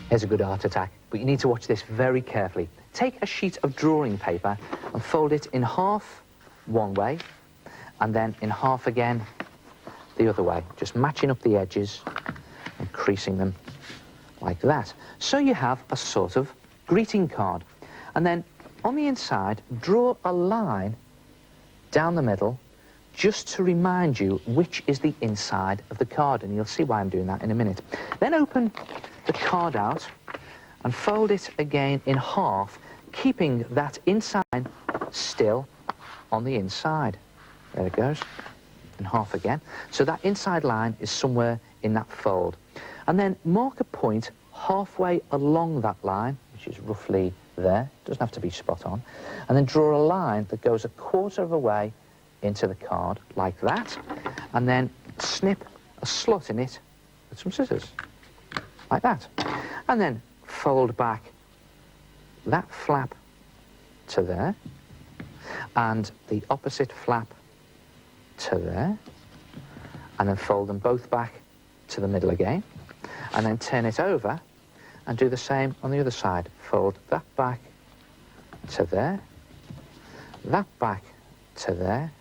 Here's a good art attack, but you need to watch this very carefully. Take a sheet of drawing paper and fold it in half one way, and then in half again the other way, just matching up the edges and creasing them like that. So you have a sort of greeting card. And then on the inside, draw a line down the middle just to remind you which is the inside of the card, and you'll see why I'm doing that in a minute. Then open the card out and fold it again in half, keeping that inside still on the inside. There it goes, in half again. So that inside line is somewhere in that fold. And then mark a point halfway along that line, which is roughly there, doesn't have to be spot on, and then draw a line that goes a quarter of a way into the card, like that, and then snip a slot in it with some scissors, like that. And then fold back that flap to there, and the opposite flap to there, and then fold them both back to the middle again, and then turn it over and do the same on the other side. Fold that back to there, that back to there,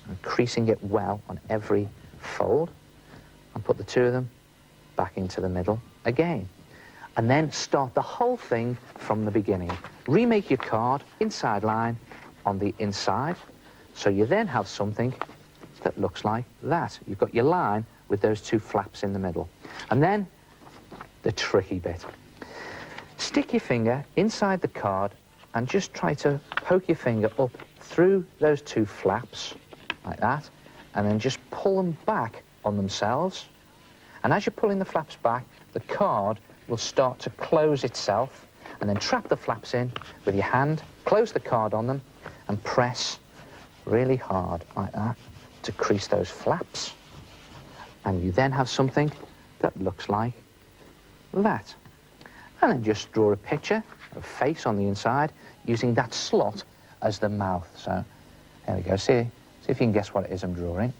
and creasing it well on every fold, and put the two of them back into the middle again. And then start the whole thing from the beginning. Remake your card, inside line on the inside, so you then have something that looks like that. You've got your line with those two flaps in the middle. And then the tricky bit. Stick your finger inside the card and just try to poke your finger up through those two flaps, like that, and then just pull them back on themselves. And as you're pulling the flaps back, the card will start to close itself, and then trap the flaps in with your hand, close the card on them, and press really hard, like that, to crease those flaps. And you then have something that looks like that. And then just draw a picture of a face on the inside using that slot as the mouth. So there we go. See if you can guess what it is I'm drawing.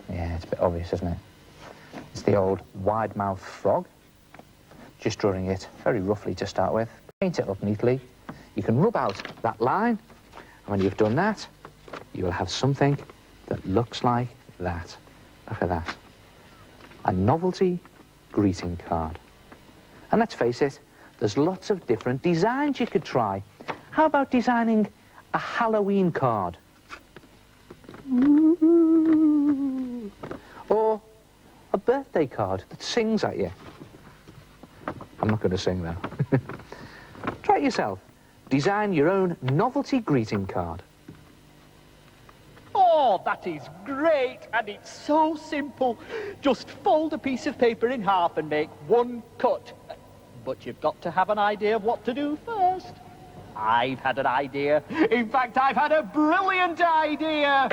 Yeah, it's a bit obvious, isn't it? It's the old wide-mouthed frog. Just drawing it very roughly to start with. Paint it up neatly. You can rub out that line, and when you've done that, you will have something that looks like that. Look at that. A novelty greeting card. And let's face it, there's lots of different designs you could try. How about designing a Halloween card? Ooh. Or a birthday card that sings at you. I'm not going to sing though. Try it yourself. Design your own novelty greeting card. Oh, that is great, and it's so simple. Just fold a piece of paper in half and make one cut. But you've got to have an idea of what to do first. I've had an idea. In fact, I've had a brilliant idea.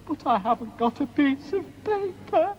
But I haven't got a piece of paper.